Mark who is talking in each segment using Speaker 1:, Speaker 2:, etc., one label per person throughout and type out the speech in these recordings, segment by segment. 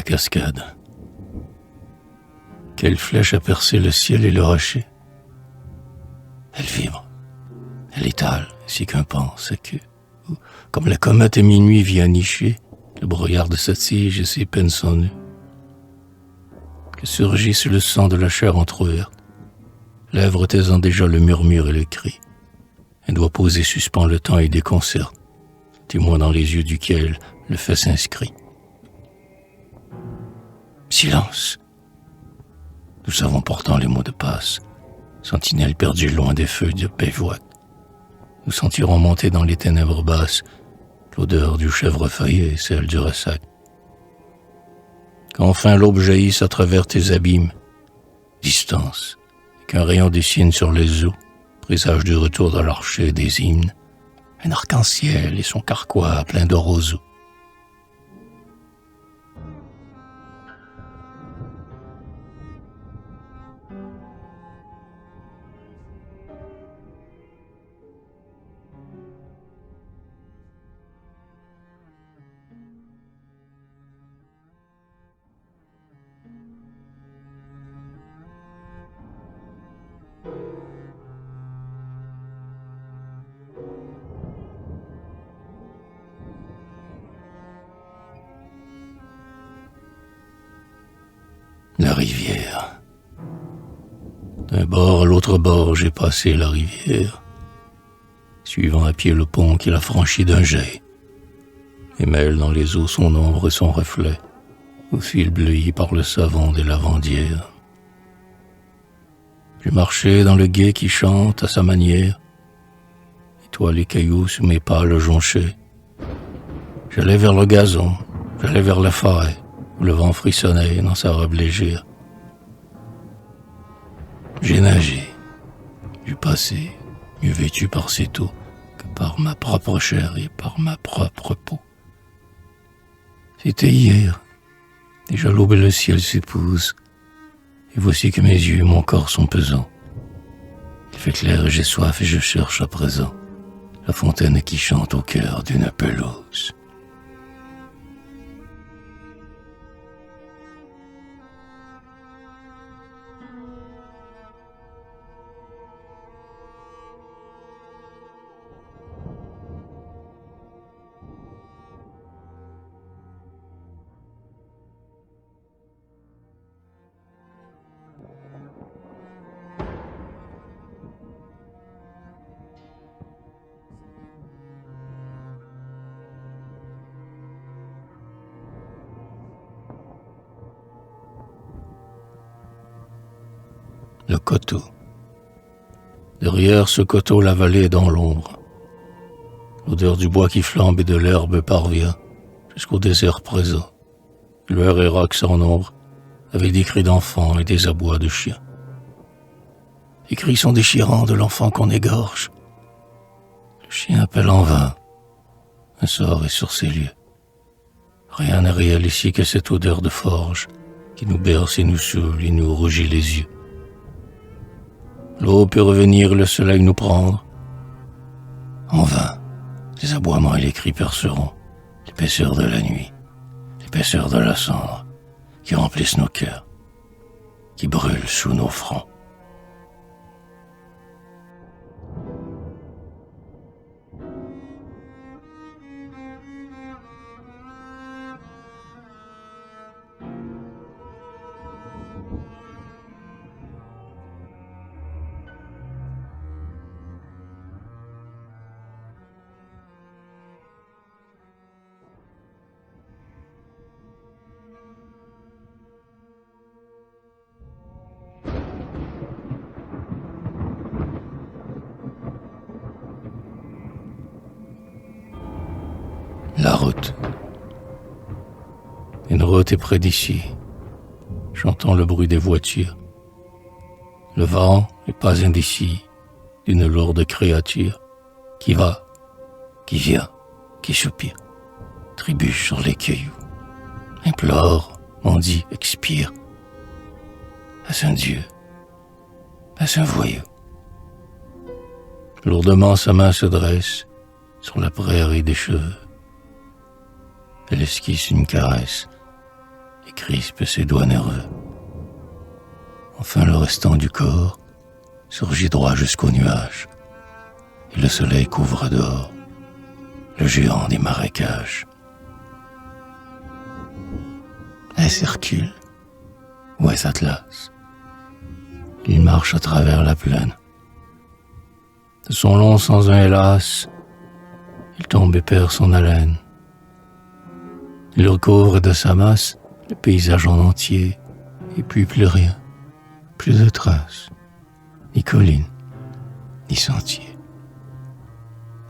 Speaker 1: cascade. Quelle flèche a percé le ciel et le rocher? Elle vibre, elle étale, ainsi qu'un pan, sa queue. Comme la comète à minuit vient nicher le brouillard de sa tige et ses peines sont nues. Que surgisse le sang de la chair entr'ouverte, lèvres taisant déjà le murmure et le cri. Un doigt posé suspend le temps et déconcerte, témoin dans les yeux duquel le fait s'inscrit. Silence. Nous savons pourtant les mots de passe, sentinelle perdue loin des feux de bivouac. Nous sentirons monter dans les ténèbres basses l'odeur du chèvrefeuille et celle du ressac. Qu'enfin l'aube jaillisse à travers tes abîmes, distance, et qu'un rayon dessine sur les eaux, présage du retour de l'archer des hymnes, un arc-en-ciel et son carquois plein de roseaux. La rivière. D'un bord à l'autre bord, j'ai passé la rivière, suivant à pied le pont qui la franchit d'un jet, et mêle dans les eaux son ombre et son reflet, au fil bleui par le savon des lavandières. J'ai marché dans le gué qui chante à sa manière, et toi les cailloux sous mes pas le jonchaient. J'allais vers le gazon, j'allais vers la forêt, où le vent frissonnait dans sa robe légère. J'ai nagé, j'ai passé, mieux vêtu par cette eau que par ma propre chair et par ma propre peau. C'était hier, déjà l'aube et le ciel s'épousent, et voici que mes yeux et mon corps sont pesants. Il fait clair et j'ai soif et je cherche à présent la fontaine qui chante au cœur d'une pelouse. Le coteau. Derrière ce coteau, la vallée est dans l'ombre. L'odeur du bois qui flambe et de l'herbe parvient jusqu'au désert présent. Lueur et rocs sans nombre, avec des cris d'enfants et des abois de chiens. Les cris sont déchirants de l'enfant qu'on égorge. Le chien appelle en vain. Un sort est sur ces lieux. Rien n'est réel ici que cette odeur de forge qui nous berce et nous saoule et nous rougit les yeux. L'eau peut revenir, le soleil nous prendre. En vain, les aboiements et les cris perceront l'épaisseur de la nuit, l'épaisseur de la cendre qui remplissent nos cœurs, qui brûlent sous nos fronts. La route. Une route est près d'ici. J'entends le bruit des voitures. Le vent est pas indécis d'une lourde créature qui va, qui vient, qui soupire, trébuche sur les cailloux, implore, mendie, expire. Est-ce un dieu? Est-ce un voyou? Lourdement sa main se dresse sur la prairie des cheveux. Elle esquisse une caresse et crispe ses doigts nerveux. Enfin, le restant du corps surgit droit jusqu'aux nuages, et le soleil couvre dehors le géant des marécages. Est-ce Hercule ou est-ce Atlas? Il marche à travers la plaine. De son long sans un hélas, il tombe et perd son haleine. Il recouvre de sa masse le paysage en entier, et puis plus rien, plus de traces, ni collines, ni sentiers.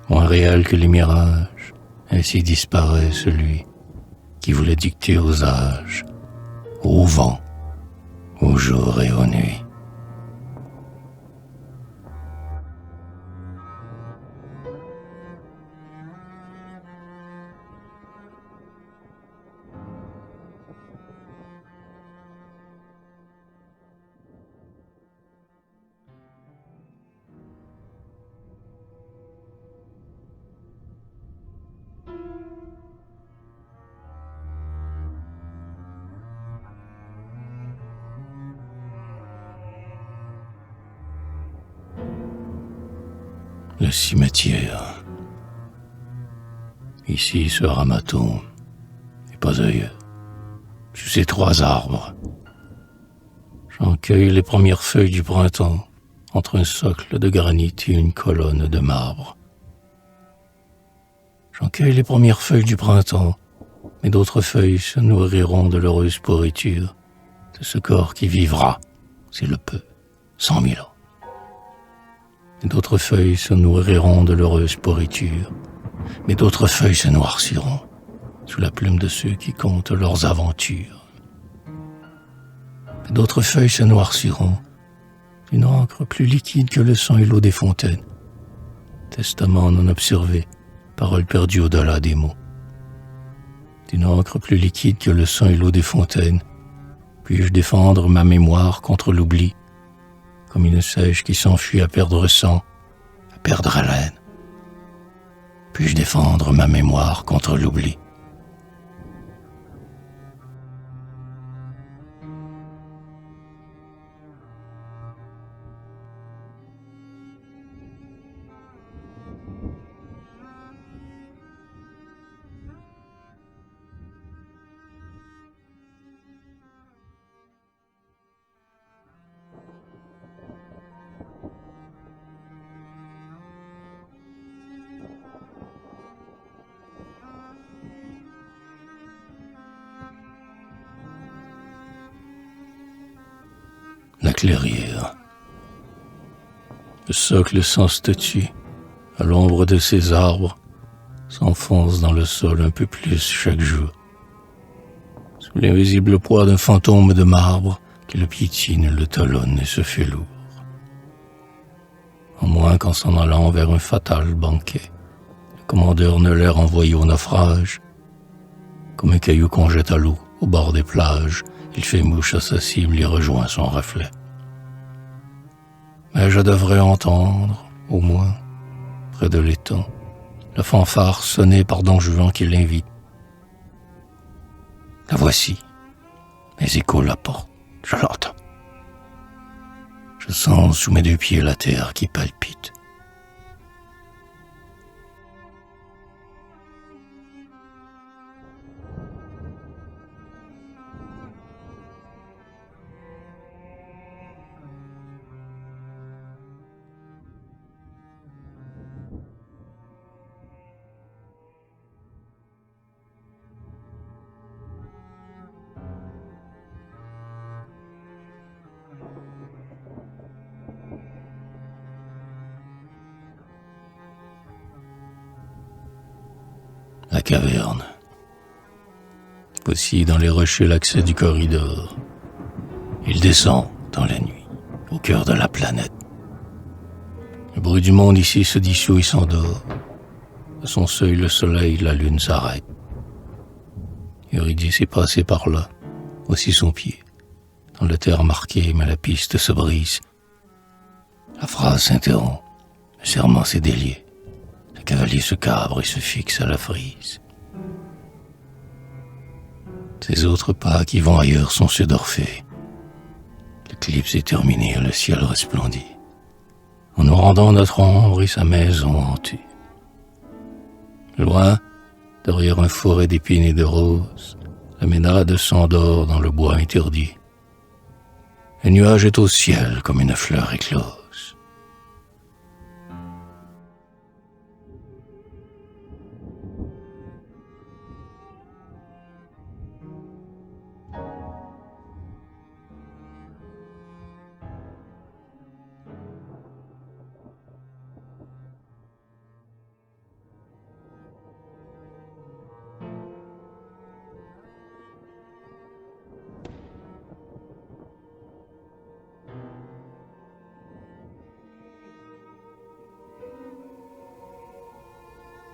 Speaker 1: Moins réel que les mirages, ainsi disparaît celui qui voulait dicter aux âges, au vent, au jour et aux nuits. Le cimetière. Ici sera ma tombe, et pas ailleurs. Sous ces 3 arbres, j'en cueille les premières feuilles du printemps, entre un socle de granit et une colonne de marbre. J'en cueille les premières feuilles du printemps, mais d'autres feuilles se nourriront de l'heureuse pourriture de ce corps qui vivra, s'il le peut, 100 000 ans. Et d'autres feuilles se nourriront de l'heureuse pourriture, mais d'autres feuilles se noirciront sous la plume de ceux qui comptent leurs aventures. Et d'autres feuilles se noirciront d'une encre plus liquide que le sang et l'eau des fontaines. Testament non observé, parole perdue au-delà des mots. D'une encre plus liquide que le sang et l'eau des fontaines, puis-je défendre ma mémoire contre l'oubli, comme une sèche qui s'enfuit à perdre sang, à perdre haleine. Puis-je défendre ma mémoire contre l'oubli? La clairière. Le socle sans statue, à l'ombre de ses arbres, s'enfonce dans le sol un peu plus chaque jour. Sous l'invisible poids d'un fantôme de marbre qui le piétine, le talonne et se fait lourd. En moins qu'en s'en allant vers un fatal banquet, le commandeur ne l'ait renvoyé au naufrage. Comme un caillou qu'on jette à l'eau, au bord des plages, il fait mouche à sa cible et rejoint son reflet. Mais je devrais entendre, au moins, près de l'étang, la fanfare sonnée par Don Juan qui l'invite. La voici. Mes échos la portent. Je l'entends. Je sens sous mes 2 pieds la terre qui palpite. La caverne. Voici dans les rochers l'accès du corridor. Il descend dans la nuit, au cœur de la planète. Le bruit du monde ici se dissout et s'endort. À son seuil, le soleil, la lune s'arrête. Eurydice est passé par là. Voici son pied. Dans la terre marquée, mais la piste se brise. La phrase s'interrompt. Le serment s'est délié. Le cavalier se cabre et se fixe à la frise. Ces autres pas qui vont ailleurs sont ceux d'Orphée. L'éclipse est terminée, le ciel resplendit, en nous rendant notre ombre et sa maison hantée. Loin, derrière un forêt d'épines et de roses, la ménade s'endort dans le bois interdit. Un nuage est au ciel comme une fleur éclose.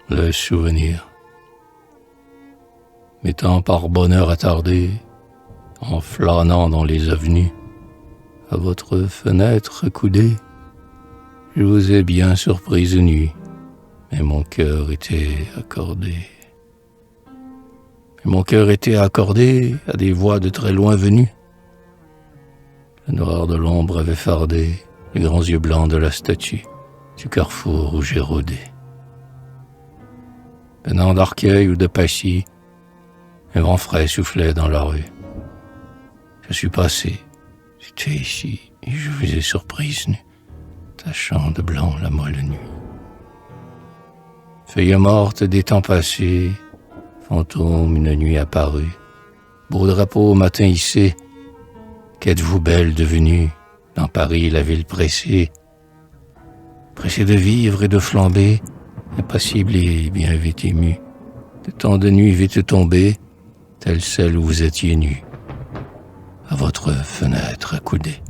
Speaker 1: Le souvenir, m'étant par bonheur attardé, en flânant dans les avenues, à votre fenêtre accoudée, je vous ai bien surprise nue, mais mon cœur était accordé. Mais mon cœur était accordé à des voix de très loin venues. Le noir de l'ombre avait fardé les grands yeux blancs de la statue du carrefour où j'ai rôdé. Venant d'Arcueil ou de Passy, un vent frais soufflait dans la rue. Je suis passé, j'étais ici, et je vous ai surprise nue, tachant de blanc la molle nuit. Feuilles mortes des temps passés, fantôme une nuit apparue, beau drapeau au matin hissé, qu'êtes-vous belle devenue, dans Paris la ville pressée, pressée de vivre et de flamber, impassible et bien vite émue, de tant de nuits vite tombées, telle celle où vous étiez nue, à votre fenêtre accoudée.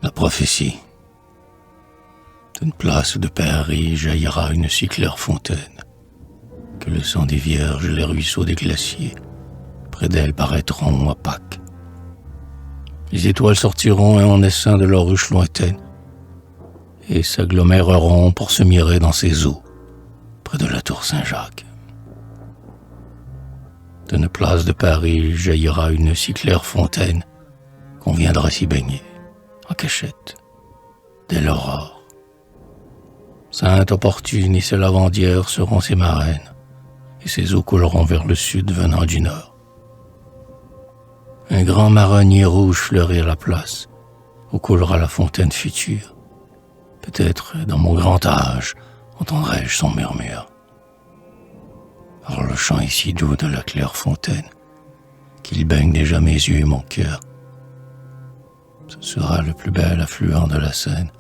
Speaker 1: La prophétie. D'une place de Paris jaillira une si claire fontaine, que le sang des vierges, les ruisseaux des glaciers, près d'elle paraîtront à Pâques. Les étoiles sortiront en essaim de leur ruche lointaine, et s'aggloméreront pour se mirer dans ses eaux, près de la tour Saint-Jacques. D'une place de Paris jaillira une si claire fontaine qu'on viendra s'y baigner, en cachette, dès l'aurore. Sainte opportune et ses lavandières seront ses marraines, et ses eaux couleront vers le sud venant du nord. Un grand marronnier rouge fleurit à la place, où coulera la fontaine future. Peut-être, dans mon grand âge, entendrai-je son murmure. Or le chant est si doux de la claire fontaine, qu'il baigne déjà mes yeux et mon cœur. Ce sera le plus bel affluent de la Seine,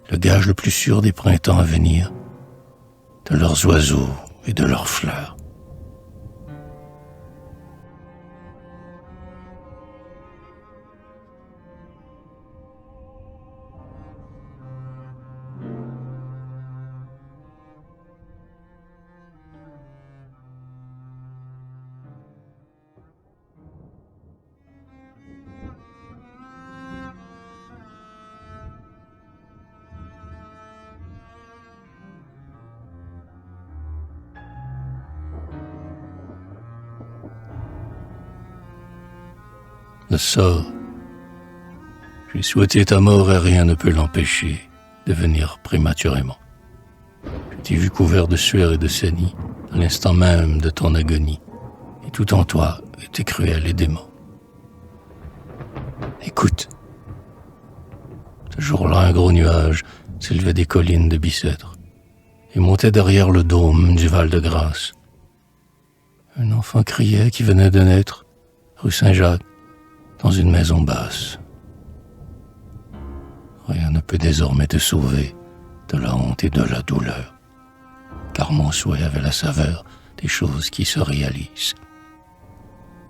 Speaker 1: le gage le plus sûr des printemps à venir, de leurs oiseaux et de leurs fleurs. Le sort. J'ai souhaité ta mort et rien ne peut l'empêcher de venir prématurément. Je t'ai vu couvert de sueur et de saignée à l'instant même de ton agonie, et tout en toi était cruel et dément. Écoute. Ce jour-là, un gros nuage s'élevait des collines de Bicêtre et montait derrière le dôme du Val-de-Grâce. Un enfant criait qui venait de naître, rue Saint-Jacques, dans une maison basse. Rien ne peut désormais te sauver de la honte et de la douleur. car mon souhait avait la saveur des choses qui se réalisent.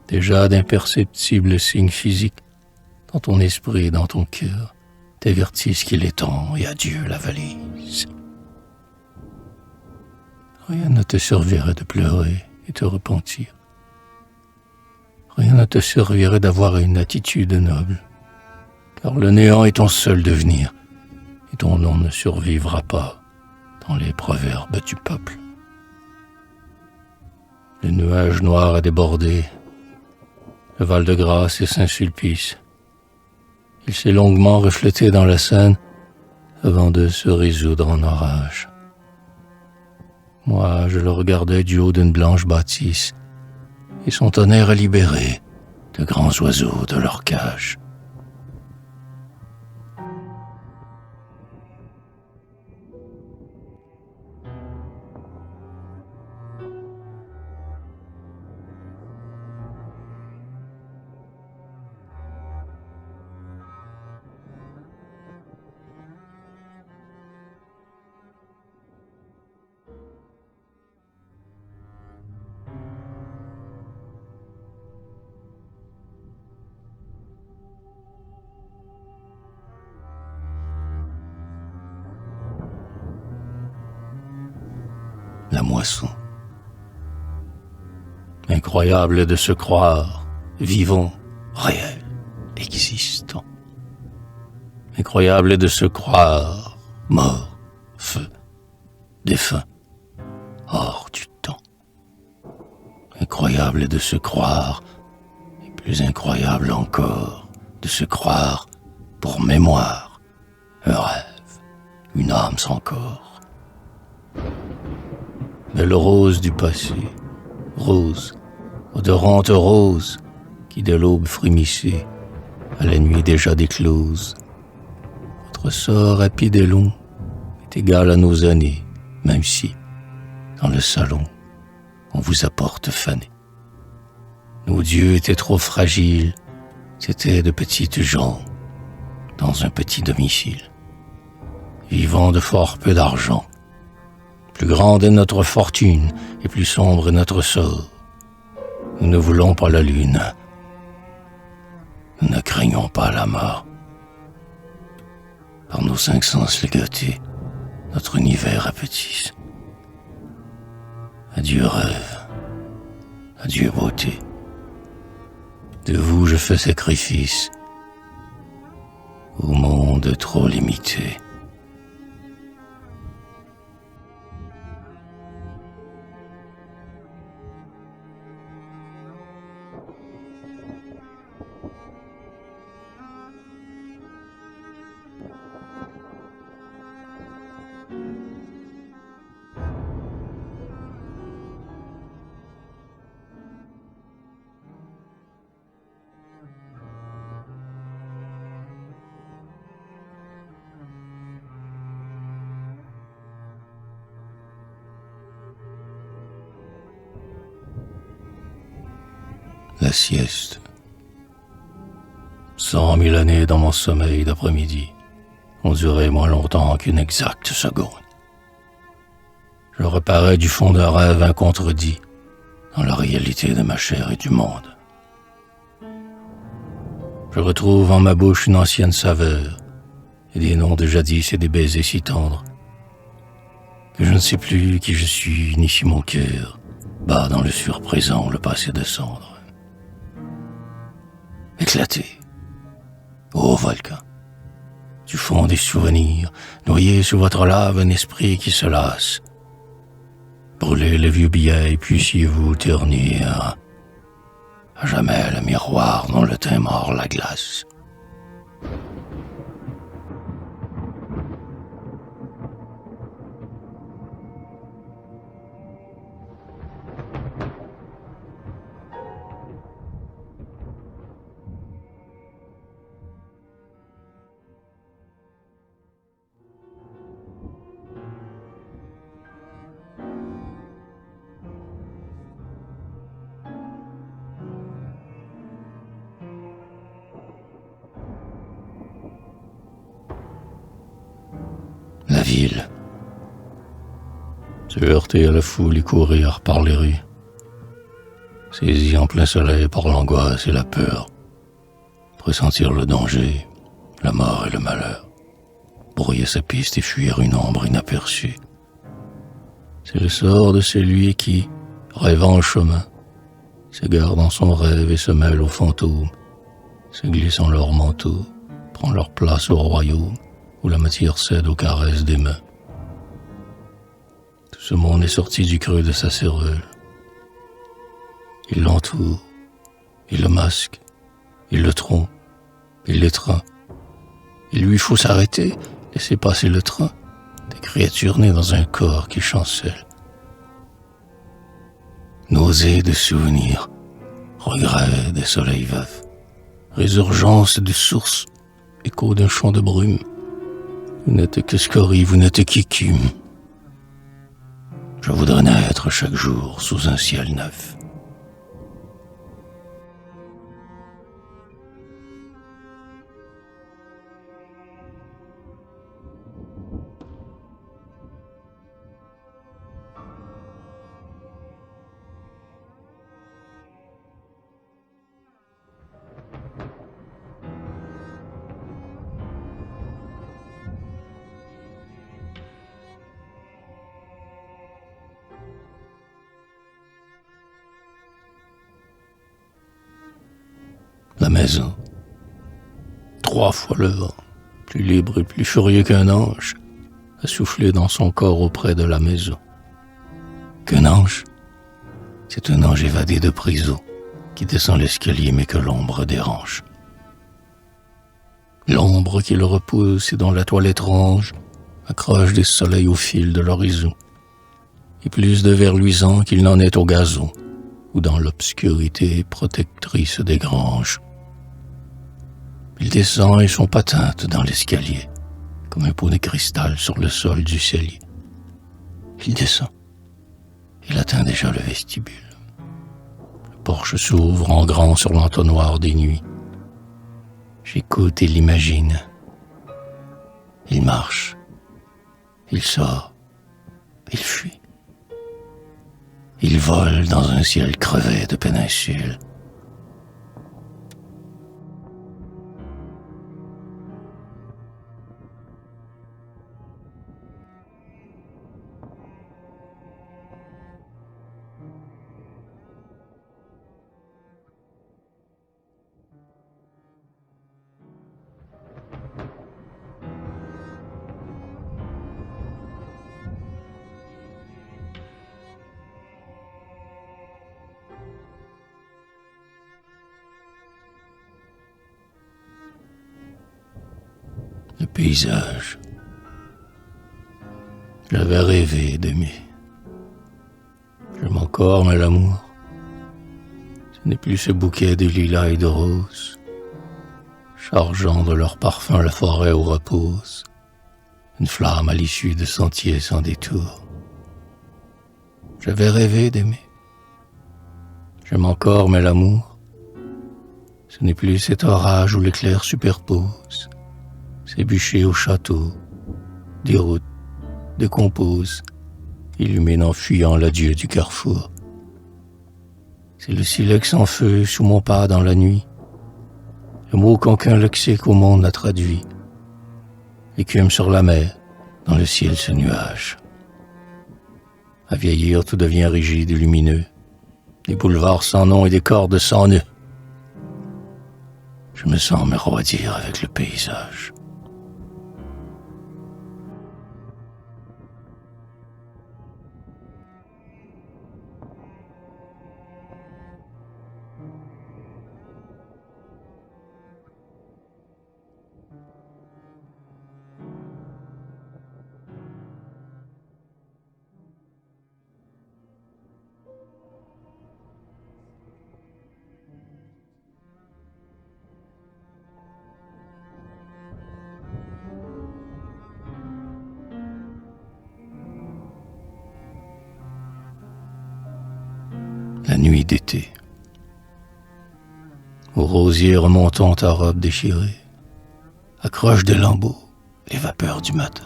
Speaker 1: Déjà d'imperceptibles signes physiques dans ton esprit et dans ton cœur t'avertissent qu'il est temps et adieu la valise. Rien ne te servirait de pleurer et te repentir. Rien ne te servirait d'avoir une attitude noble, car le néant est ton seul devenir, et ton nom ne survivra pas dans les proverbes du peuple. Le nuage noir a débordé, le Val-de-Grâce et Saint-Sulpice. Il s'est longuement reflété dans la Seine avant de se résoudre en orage. Moi, je le regardais du haut d'une blanche bâtisse, et son tonnerre a libéré de grands oiseaux de leur cage. La moisson. Incroyable de se croire vivant, réel, existant. Incroyable de se croire mort, feu, défunt, hors du temps. Incroyable de se croire, et plus incroyable encore, de se croire pour mémoire, un rêve, une âme sans corps. Belle rose du passé, rose, odorante rose, qui de l'aube frémissait, à la nuit déjà déclose. Votre sort rapide et long est égal à nos années, même si, dans le salon, on vous apporte fané. Nos dieux étaient trop fragiles, c'étaient de petites gens, dans un petit domicile, vivant de fort peu d'argent. Plus grande est notre fortune et plus sombre est notre sort. Nous ne voulons pas la lune. Nous ne craignons pas la mort. Par nos 5 sens ligotés, notre univers apétisse. Adieu rêve, adieu beauté. De vous je fais sacrifice au monde trop limité. La sieste. 100 000 années dans mon sommeil d'après-midi ont duré moins longtemps qu'une exacte seconde. Je reparais du fond d'un rêve incontredit dans la réalité de ma chair et du monde. Je retrouve en ma bouche une ancienne saveur et des noms de jadis et des baisers si tendres que je ne sais plus qui je suis ni si mon cœur bat dans le surprésent le passé de cendre. Éclaté, ô volcan, du fond des souvenirs, noyé sous votre lave un esprit qui se lasse. Brûlez le vieux billet, puissiez-vous ternir à jamais le miroir dont le teint mord la glace. La ville. Se heurter à la foule et courir par les rues, saisi en plein soleil par l'angoisse et la peur, pressentir le danger, la mort et le malheur, brouiller sa piste et fuir une ombre inaperçue. C'est le sort de celui qui, rêvant le chemin, s'égare dans son rêve et se mêle aux fantômes, se glisse en leur manteau, prend leur place au royaume où la matière cède aux caresses des mains. Tout ce monde est sorti du creux de sa cérule. Il l'entoure, il le masque, il le trompe, il l'étreint. Il lui faut s'arrêter, laisser passer le train, des créatures nées dans un corps qui chancelle. Nausée de souvenirs, regret des soleils veufs, résurgence de sources, écho d'un champ de brume. Vous n'êtes que scorie, vous n'êtes qu'écume. Je voudrais naître chaque jour sous un ciel neuf. La maison, 3 fois le vent, plus libre et plus furieux qu'un ange, a soufflé dans son corps auprès de la maison. Qu'un ange, c'est un ange évadé de prison qui descend l'escalier mais que l'ombre dérange. L'ombre qui le repousse et dont la toile étrange accroche des soleils au fil de l'horizon, et plus de verre luisant qu'il n'en est au gazon, ou dans l'obscurité protectrice des granges. Il descend et son pas teinte dans l'escalier, comme un pot de cristal sur le sol du cellier. Il descend. Il atteint déjà le vestibule. Le porche s'ouvre en grand sur l'entonnoir des nuits. J'écoute et l'imagine. Il marche. Il sort. Il fuit. Il vole dans un ciel crevé de péninsules. Le paysage. J'avais rêvé d'aimer. J'aime encore, mais l'amour, ce n'est plus ce bouquet de lilas et de roses, chargeant de leur parfum la forêt où repose une flamme à l'issue de sentiers sans détour. J'avais rêvé d'aimer. J'aime encore, mais l'amour, ce n'est plus cet orage où l'éclair superpose ces bûchers au château, des routes, décomposent, illuminant fuyant l'adieu du carrefour. C'est le silex en feu sous mon pas dans la nuit, le mot qu'aucun lexique au monde n'a traduit, l'écume sur la mer, dans le ciel ce nuage. À vieillir, tout devient rigide et lumineux, des boulevards sans nom et des cordes sans nœuds. Je me sens me rôdir avec le paysage. La nuit d'été. Au rosier remontant ta robe déchirée, accroche des lambeaux les vapeurs du matin.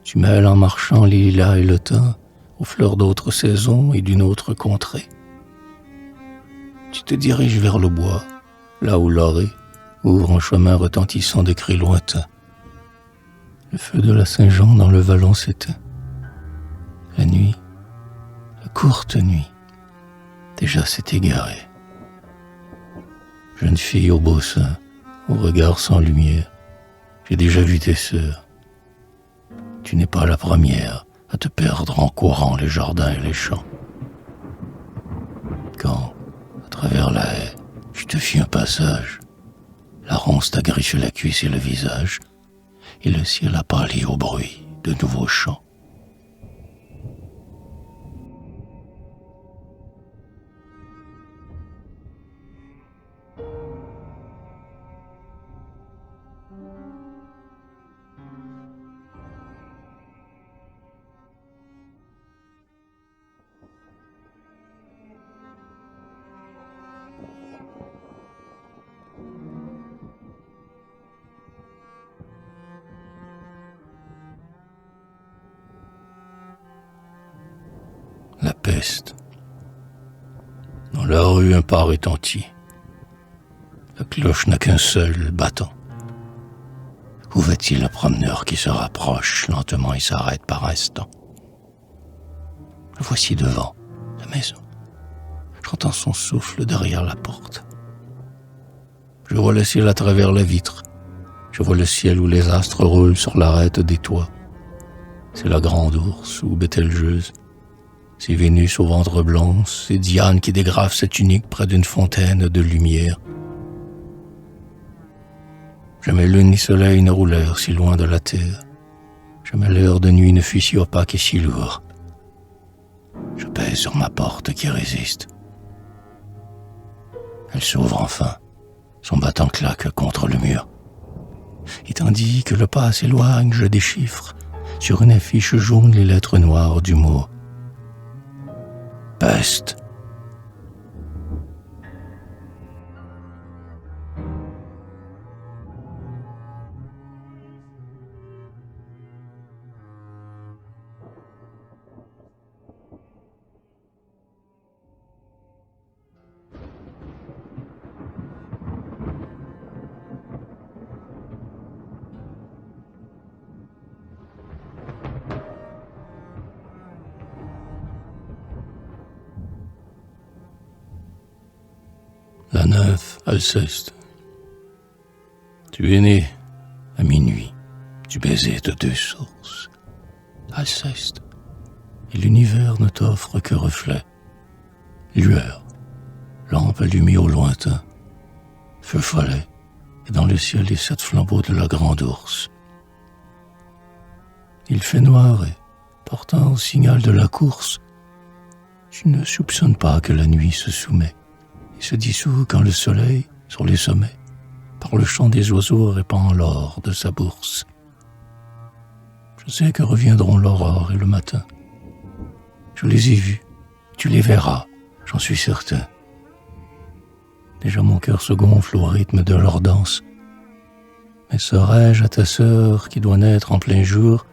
Speaker 1: Tu mêles en marchant les lilas et le temps aux fleurs d'autres saisons et d'une autre contrée. Tu te diriges vers le bois, là où l'orée ouvre un chemin retentissant de cris lointains. Le feu de la Saint-Jean dans le vallon s'éteint. La nuit, la courte nuit, déjà s'est égarée. Jeune fille au beau sein, au regard sans lumière, j'ai déjà vu tes sœurs. Tu n'es pas la première à te perdre en courant les jardins et les champs. Quand, à travers la haie, je te fis un passage, la ronce t'a griffé la cuisse et le visage, et le ciel a pâli au bruit de nouveaux chants. La peste. Dans la rue, un pas retentit. La cloche n'a qu'un seul battant. Où va-t-il le promeneur qui se rapproche lentement et s'arrête par instant? Le voici devant la maison. J'entends son souffle derrière la porte. Je vois le ciel à travers la vitre. Je vois le ciel où les astres roulent sur l'arête des toits. C'est la grande ours ou Bételgeuse. C'est Vénus au ventre blanc, c'est Diane qui dégrafe sa tunique près d'une fontaine de lumière. Jamais lune ni soleil ne roulèrent si loin de la terre. Jamais l'heure de nuit ne fut si opaque et si lourde. Je pèse sur ma porte qui résiste. Elle s'ouvre enfin, son battant claque contre le mur. Et tandis que le pas s'éloigne, je déchiffre sur une affiche jaune les lettres noires du mot peste. La nymphe Alceste. Tu es né à minuit du baiser de deux sources. Alceste, et l'univers ne t'offre que reflet, lueur, lampe allumée au lointain, feu follet, et dans le ciel les 7 flambeaux de la grande ours. Il fait noir et, portant au signal de la course, tu ne soupçonnes pas que la nuit se soumet et se dissout quand le soleil, sur les sommets, par le chant des oiseaux répand l'or de sa bourse. Je sais que reviendront l'aurore et le matin. Je les ai vus, tu les verras, j'en suis certain. Déjà mon cœur se gonfle au rythme de leur danse. Mais serais-je à ta sœur qui doit naître en plein jour,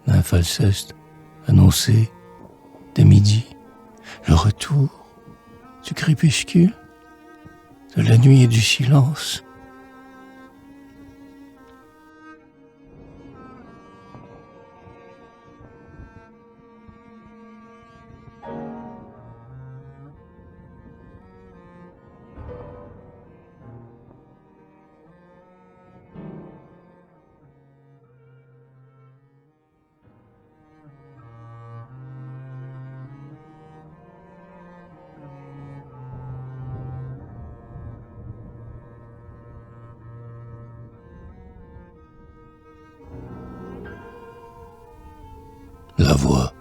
Speaker 1: nymphe Alceste, annoncer, dès midi, le retour du crépuscule, de la nuit et du silence? La voix.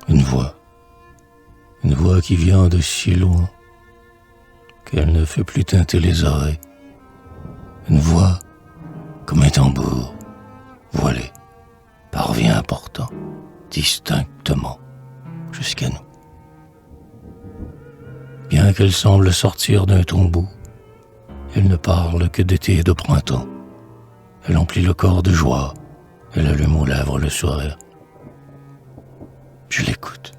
Speaker 1: Une voix qui vient de si loin qu'elle ne fait plus tinter les oreilles. Une voix comme un tambour, voilé, parvient pourtant distinctement jusqu'à nous. Bien qu'elle semble sortir d'un tombeau, elle ne parle que d'été et de printemps. Elle emplit le corps de joie, elle allume aux lèvres le sourire. Je l'écoute.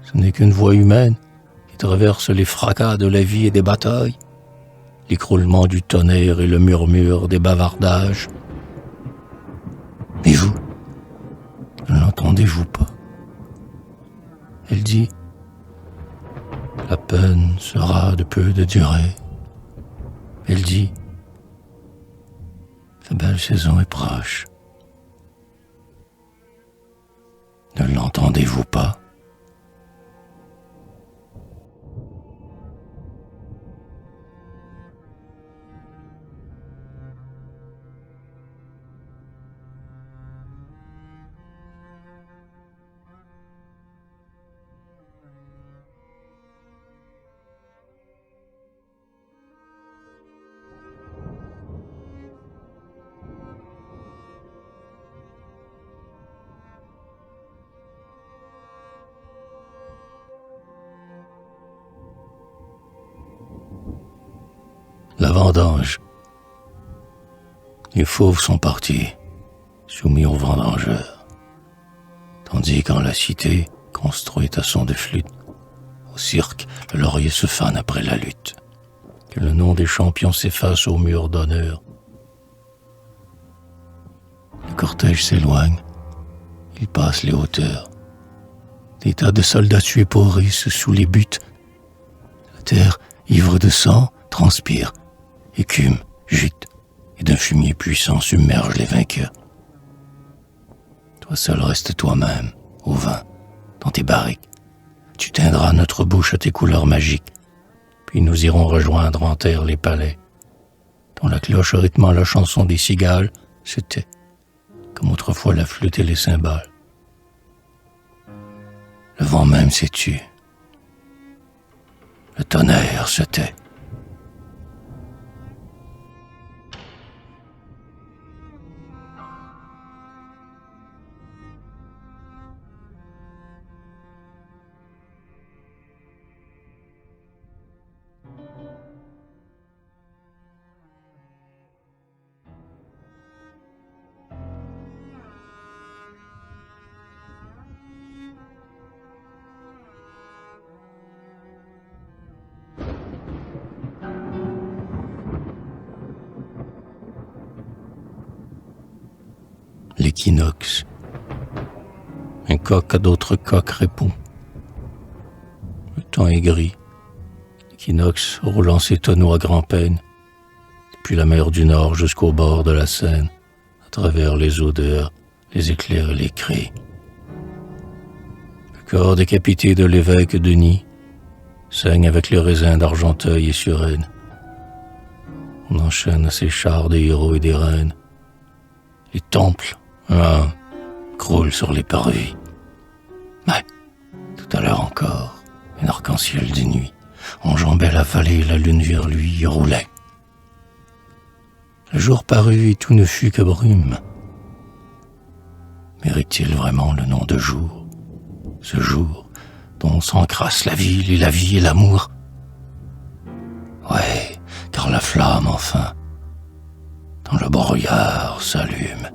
Speaker 1: Ce n'est qu'une voix humaine qui traverse les fracas de la vie et des batailles, l'écroulement du tonnerre et le murmure des bavardages. Et vous, ne l'entendez-vous pas? Elle dit: la peine sera de peu de durée. Elle dit: la belle saison est proche. Ne l'entendez-vous pas? La vendange. Les fauves sont partis, soumis aux vendangeurs, tandis qu'en la cité, construite à son de flûte, au cirque, le laurier se fane après la lutte, que le nom des champions s'efface au mur d'honneur. Le cortège s'éloigne, il passe les hauteurs, des tas de soldats tués pourrissent sous les buttes. La terre, ivre de sang, transpire, écume, jute, et d'un fumier puissant submerge les vainqueurs. Toi seul restes toi-même, au vin, dans tes barriques. Tu teindras notre bouche à tes couleurs magiques, puis nous irons rejoindre en terre les palais, dont la cloche rythmant la chanson des cigales se tait, comme autrefois la flûte et les cymbales. Le vent même s'est tu, le tonnerre se tait. L'équinoxe. Un coq à d'autres coqs répond. Le temps est gris. L'équinoxe roulant ses tonneaux à grand-peine, depuis la mer du Nord jusqu'au bord de la Seine, à travers les odeurs, les éclairs et les cris. Le corps décapité de l'évêque Denis saigne avec le raisin d'Argenteuil et Suresnes. On enchaîne à ces chars des héros et des reines. Les temples, un à un, croulent sur les parvis. Mais, tout à l'heure encore, un arc-en-ciel de nuit enjambait la vallée, la lune vers lui y roulait. Le jour parut et tout ne fut que brume. Mérite-t-il vraiment le nom de jour, ce jour dont s'encrassent la ville et la vie et l'amour? Ouais, car la flamme, enfin, dans le brouillard s'allume.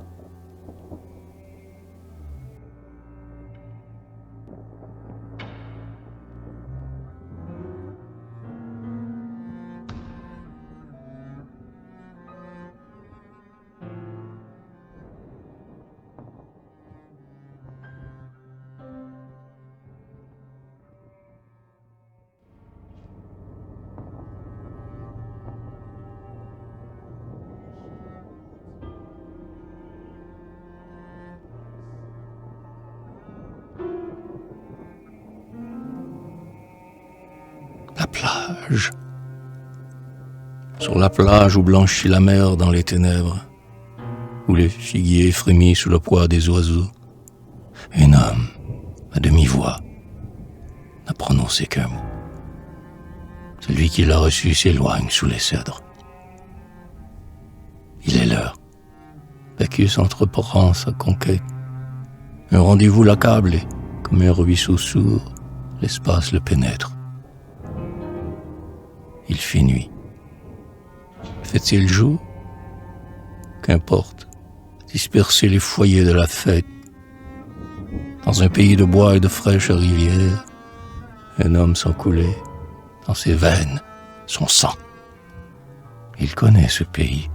Speaker 1: La plage. Sur la plage où blanchit la mer dans les ténèbres, où les figuiers frémissent sous le poids des oiseaux, un homme, à demi-voix, n'a prononcé qu'un mot. Celui qui l'a reçu s'éloigne sous les cèdres. Il est l'heure. Bacchus entreprend sa conquête. Un rendez-vous l'accable et, comme un ruisseau sourd, l'espace le pénètre. Il fait nuit. Fait-il jour? Qu'importe, disperser les foyers de la fête. Dans un pays de bois et de fraîches rivières, un homme s'en coulait, dans ses veines, son sang. Il connaît ce pays,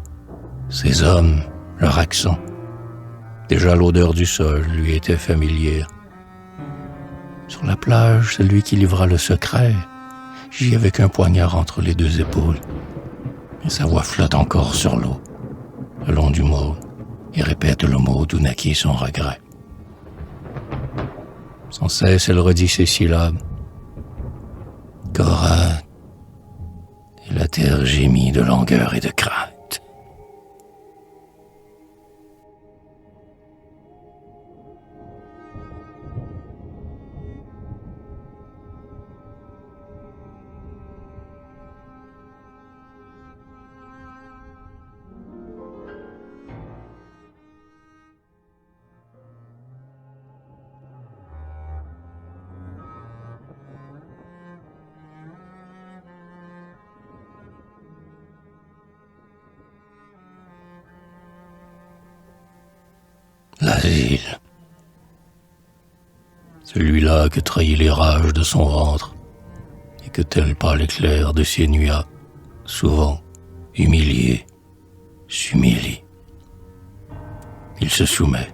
Speaker 1: ces hommes, leur accent. Déjà l'odeur du sol lui était familière. Sur la plage, celui qui livra le secret gît avec un poignard entre les deux épaules. Et sa voix flotte encore sur l'eau, le long du mot, et répète le mot d'où naquit son regret. Sans cesse, elle redit ces syllabes. Cora, et la terre gémit de langueur et de crainte. L'asile. Celui-là que trahit les rages de son ventre et que tel pas l'éclair de ses nuits a, souvent, humilié, s'humilie. Il se soumet.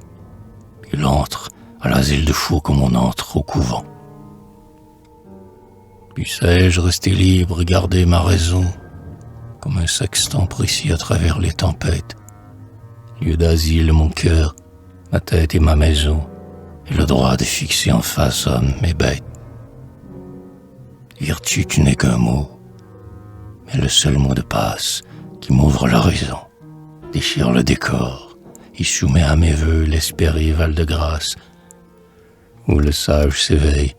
Speaker 1: Il entre à l'asile de fou comme on entre au couvent. Puissais-je rester libre, garder ma raison, comme un sextant précis à travers les tempêtes. Lieu d'asile, mon cœur, ma tête et ma maison, et le droit de fixer en face homme et bête. Vertu qui n'est qu'un mot, mais le seul mot de passe qui m'ouvre l'horizon, déchire le décor, et soumet à mes vœux l'espéré Val-de-Grâce, où le sage s'éveille,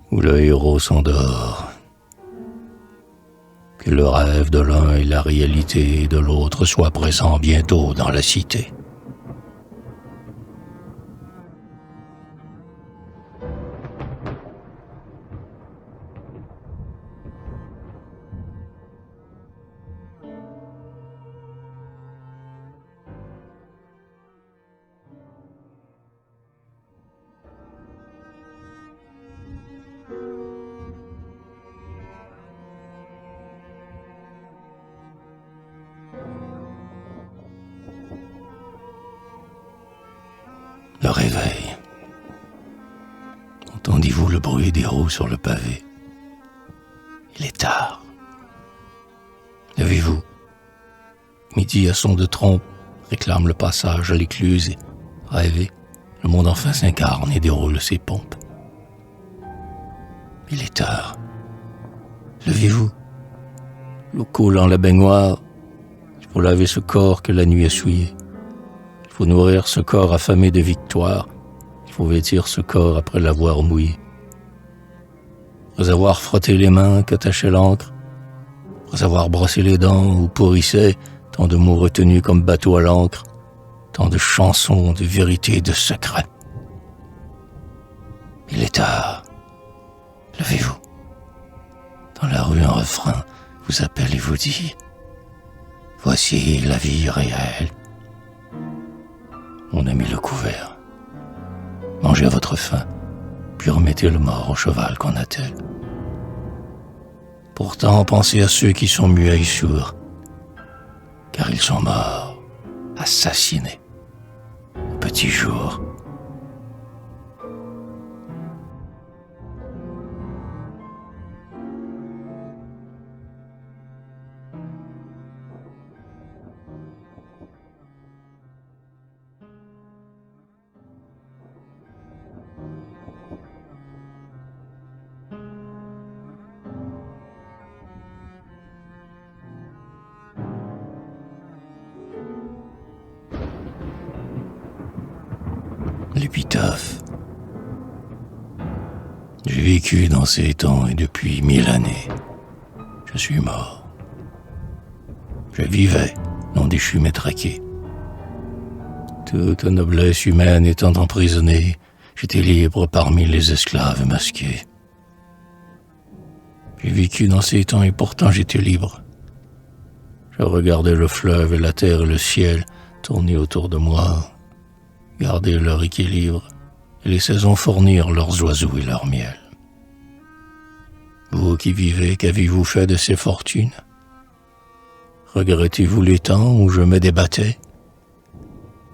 Speaker 1: où le héros s'endort. Que le rêve de l'un et la réalité de l'autre soient présents bientôt dans la cité. Le réveil. Entendez-vous le bruit des roues sur le pavé? Il est tard. Levez-vous. Midi à son de trompe réclame le passage à l'écluse et, rêvé, le monde enfin s'incarne et déroule ses pompes. Il est tard. Levez-vous. L'eau coule en la baignoire. Il faut laver ce corps que la nuit a souillé. Il faut nourrir ce corps affamé de victoire. Il faut vêtir ce corps après l'avoir mouillé. Après avoir frotté les mains qu'attachait l'encre, après avoir brossé les dents où pourrissaient tant de mots retenus comme bateau à l'ancre, tant de chansons, de vérités, de secrets. Il est tard. Levez-vous. Dans la rue, un refrain vous appelle et vous dit « Voici la vie réelle. » On a mis le couvert. Mangez à votre faim, puis remettez le mort au cheval qu'on attelle. Pourtant, pensez à ceux qui sont muets et sourds, car ils sont morts, assassinés, au petit jour. L'épitaphe. J'ai vécu dans ces temps et depuis 1000 années, je suis mort. Je vivais, non déchu mais traqué. Toute noblesse humaine étant emprisonnée, j'étais libre parmi les esclaves masqués. J'ai vécu dans ces temps et pourtant j'étais libre. Je regardais le fleuve et la terre et le ciel tourner autour de moi, garder leur équilibre et les saisons fournirent leurs oiseaux et leur miel. Vous qui vivez, qu'avez-vous fait de ces fortunes? Regrettez-vous les temps où je me débattais?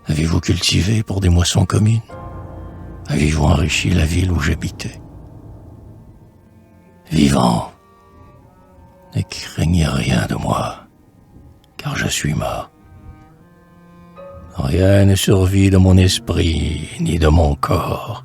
Speaker 1: Avez-vous cultivé pour des moissons communes? Avez-vous enrichi la ville où j'habitais? Vivant, ne craignez rien de moi, car je suis mort. Rien ne survit de mon esprit ni de mon corps.